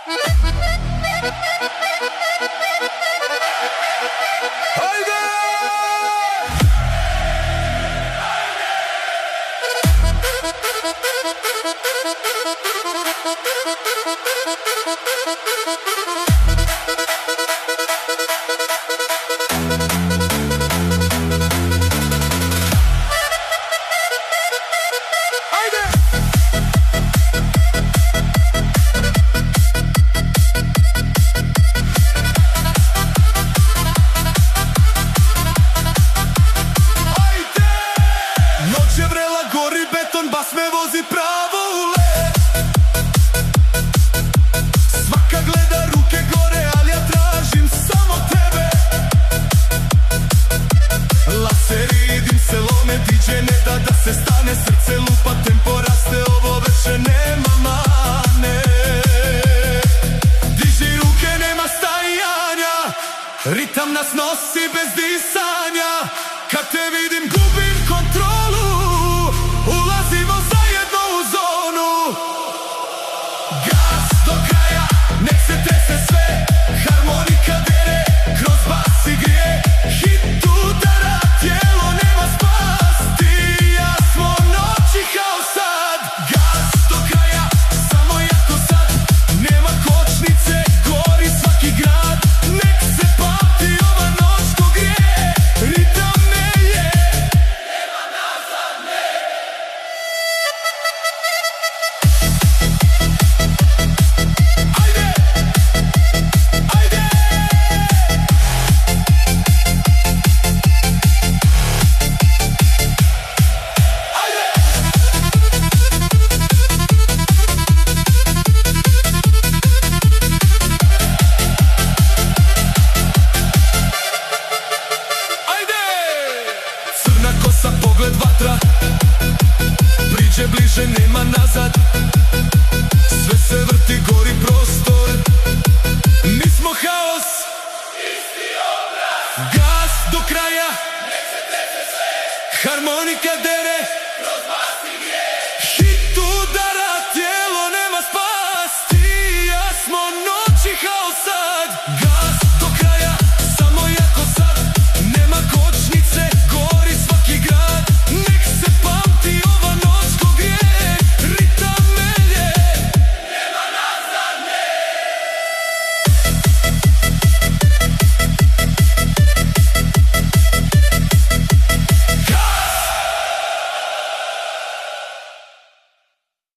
Haydi! Gori beton, bas me vozi pravo u let. Svaka gleda ruke gore, ali ja tražim samo tebe. Laseri, dim se lome, DJ ne da se stane. Srce lupa, tempo raste, ovo veče nema mane. Diži ruke, nema stajanja, ritam nas nosi bez disanja. Kad te vidim gubim kontrolu, ulazimo zajedno u zonu. Gas do kraja, nek se trese sve, harmonika